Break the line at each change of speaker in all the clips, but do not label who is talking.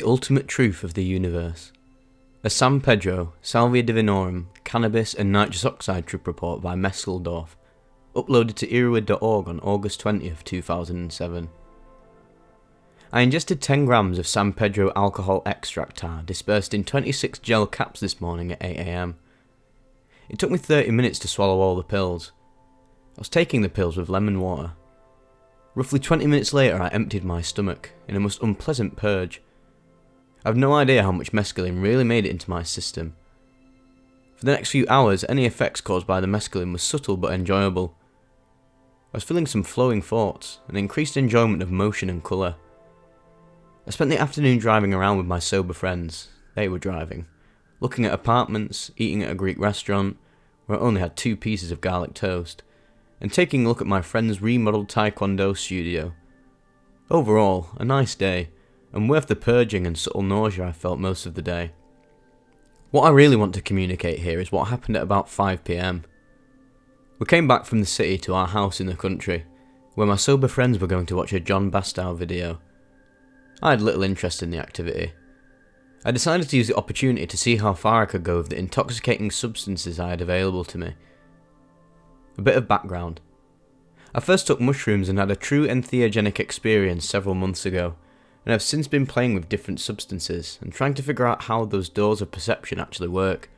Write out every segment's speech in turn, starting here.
the ultimate truth of the universe. A San Pedro, Salvia Divinorum, Cannabis and Nitrous Oxide trip report by Meskeldorf, uploaded to erowid.org on August 20th, 2007. I ingested 10 grams of San Pedro alcohol extract tar dispersed in 26 gel caps this morning at 8 am. It took me 30 minutes to swallow all the pills. I was taking the pills with lemon water. Roughly 20 minutes later I emptied my stomach in a most unpleasant purge. I have no idea how much mescaline really made it into my system. For the next few hours, any effects caused by the mescaline was subtle but enjoyable. I was feeling some flowing thoughts, an increased enjoyment of motion and colour. I spent the afternoon driving around with my sober friends. They were driving, looking at apartments, eating at a Greek restaurant, where I only had 2 pieces of garlic toast, and taking a look at my friend's remodelled taekwondo studio. Overall, a nice day, and worth the purging and subtle nausea I felt most of the day. What I really want to communicate here is what happened at about 5 PM. We came back from the city to our house in the country, where my sober friends were going to watch a John Bastow video. I had little interest in the activity. I decided to use the opportunity to see how far I could go with the intoxicating substances I had available to me. A bit of background. I first took mushrooms and had a true entheogenic experience several months ago, and have since been playing with different substances and trying to figure out how those doors of perception actually work.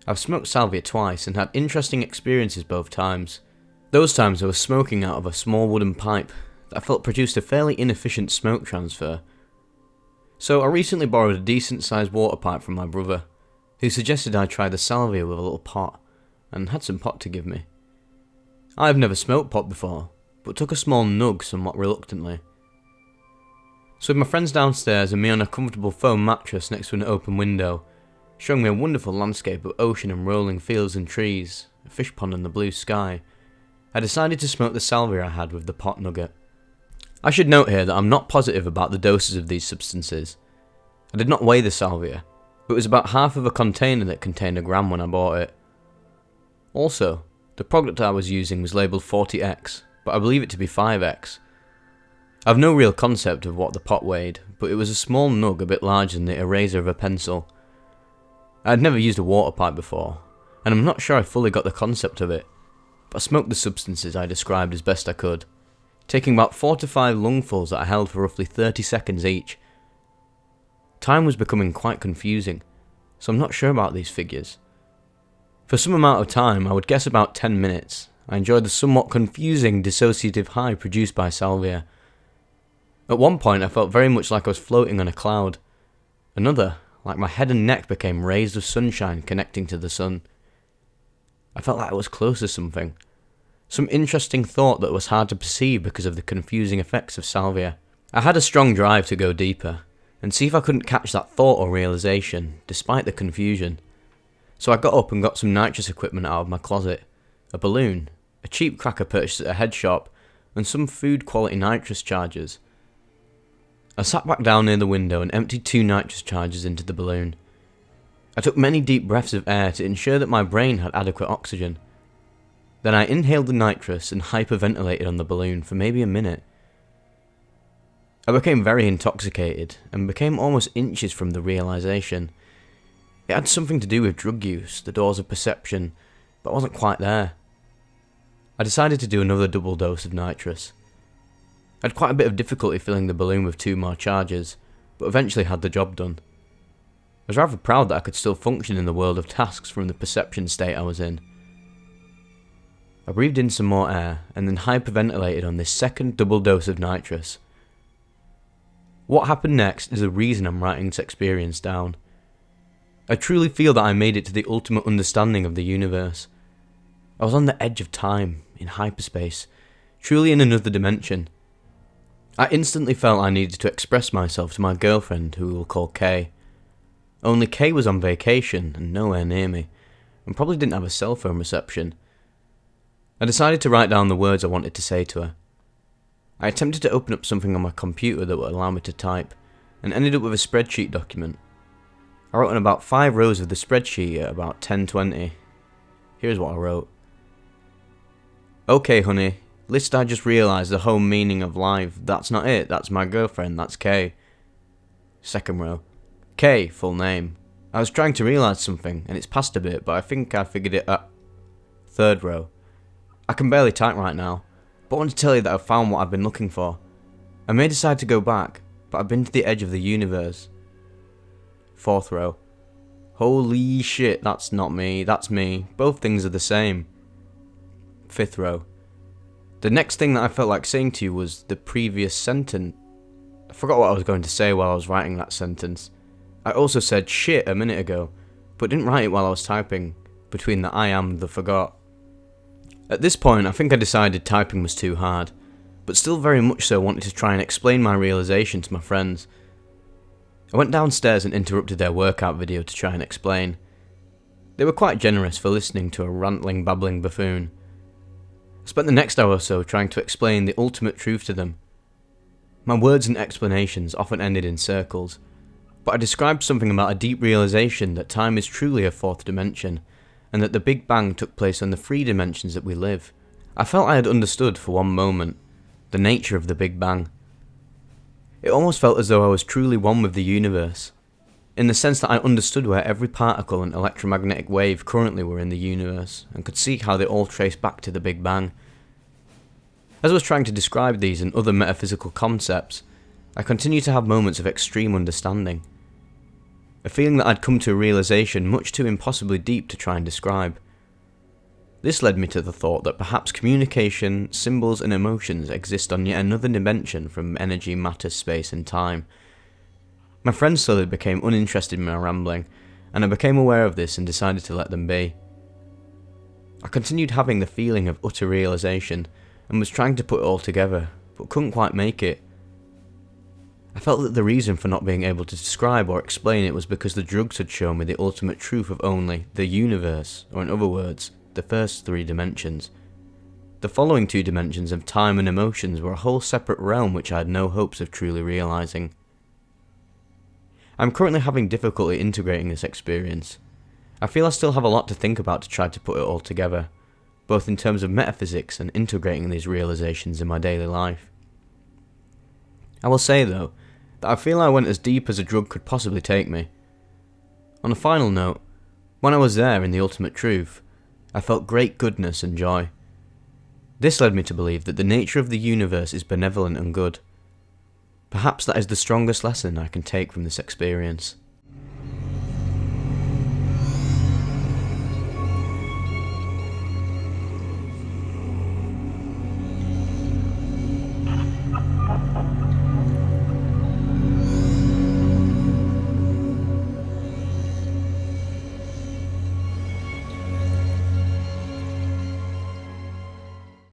I've smoked salvia twice and had interesting experiences both times. Those times I was smoking out of a small wooden pipe that I felt produced a fairly inefficient smoke transfer. So I recently borrowed a decent sized water pipe from my brother, who suggested I try the salvia with a little pot, and had some pot to give me. I have never smoked pot before, but took a small nug somewhat reluctantly. So with my friends downstairs and me on a comfortable foam mattress next to an open window, showing me a wonderful landscape of ocean and rolling fields and trees, a fish pond and the blue sky, I decided to smoke the salvia I had with the pot nugget. I should note here that I'm not positive about the doses of these substances. I did not weigh the salvia, but it was about half of a container that contained a gram when I bought it. Also, the product I was using was labelled 40x, but I believe it to be 5x. I have no real concept of what the pot weighed, but it was a small nug a bit larger than the eraser of a pencil. I had never used a water pipe before, and I'm not sure I fully got the concept of it, but I smoked the substances I described as best I could, taking about 4 to 5 lungfuls that I held for roughly 30 seconds each. Time was becoming quite confusing, so I'm not sure about these figures. For some amount of time, I would guess about 10 minutes, I enjoyed the somewhat confusing dissociative high produced by salvia. At one point I felt very much like I was floating on a cloud. Another, like my head and neck became rays of sunshine connecting to the sun. I felt like I was close to something. Some interesting thought that was hard to perceive because of the confusing effects of salvia. I had a strong drive to go deeper, and see if I couldn't catch that thought or realisation, despite the confusion. So I got up and got some nitrous equipment out of my closet, a balloon, a cheap cracker purchased at a head shop, and some food quality nitrous chargers. I sat back down near the window and emptied 2 nitrous chargers into the balloon. I took many deep breaths of air to ensure that my brain had adequate oxygen. Then I inhaled the nitrous and hyperventilated on the balloon for maybe a minute. I became very intoxicated and became almost inches from the realisation. It had something to do with drug use, the doors of perception, but I wasn't quite there. I decided to do another double dose of nitrous. I had quite a bit of difficulty filling the balloon with 2 more charges, but eventually had the job done. I was rather proud that I could still function in the world of tasks from the perception state I was in. I breathed in some more air and then hyperventilated on this second double dose of nitrous. What happened next is the reason I'm writing this experience down. I truly feel that I made it to the ultimate understanding of the universe. I was on the edge of time, in hyperspace, truly in another dimension. I instantly felt I needed to express myself to my girlfriend, who we will call Kay. Only Kay was on vacation and nowhere near me, and probably didn't have a cell phone reception. I decided to write down the words I wanted to say to her. I attempted to open up something on my computer that would allow me to type, and ended up with a spreadsheet document. I wrote on about 5 rows of the spreadsheet at about 10:20. Here's what I wrote. Okay honey, list I just realised the whole meaning of life, that's not it, that's my girlfriend, that's Kay. Second row. K, full name. I was trying to realise something, and it's passed a bit, but I think I figured it out. Third row. I can barely type right now, but I want to tell you that I've found what I've been looking for. I may decide to go back, but I've been to the edge of the universe. Fourth row. Holy shit, that's not me, that's me. Both things are the same. Fifth row. The next thing that I felt like saying to you was the previous sentence. I forgot what I was going to say while I was writing that sentence. I also said shit a minute ago, but didn't write it while I was typing, between the I am and the forgot. At this point, I think I decided typing was too hard, but still very much so wanted to try and explain my realisation to my friends. I went downstairs and interrupted their workout video to try and explain. They were quite generous for listening to a rantling, babbling buffoon. I spent the next hour or so trying to explain the ultimate truth to them. My words and explanations often ended in circles, but I described something about a deep realisation that time is truly a fourth dimension, and that the Big Bang took place on the three dimensions that we live. I felt I had understood for one moment the nature of the Big Bang. It almost felt as though I was truly one with the universe, in the sense that I understood where every particle and electromagnetic wave currently were in the universe, and could see how they all trace back to the Big Bang. As I was trying to describe these and other metaphysical concepts, I continued to have moments of extreme understanding. A feeling that I'd come to a realisation much too impossibly deep to try and describe. This led me to the thought that perhaps communication, symbols and emotions exist on yet another dimension from energy, matter, space and time. My friends slowly became uninterested in my rambling, and I became aware of this and decided to let them be. I continued having the feeling of utter realisation, and was trying to put it all together, but couldn't quite make it. I felt that the reason for not being able to describe or explain it was because the drugs had shown me the ultimate truth of only the universe, or in other words, the first three dimensions. The following two dimensions of time and emotions were a whole separate realm which I had no hopes of truly realising. I'm currently having difficulty integrating this experience. I feel I still have a lot to think about to try to put it all together, both in terms of metaphysics and integrating these realisations in my daily life. I will say though, that I feel I went as deep as a drug could possibly take me. On a final note, when I was there in the ultimate truth, I felt great goodness and joy. This led me to believe that the nature of the universe is benevolent and good. Perhaps that is the strongest lesson I can take from this experience.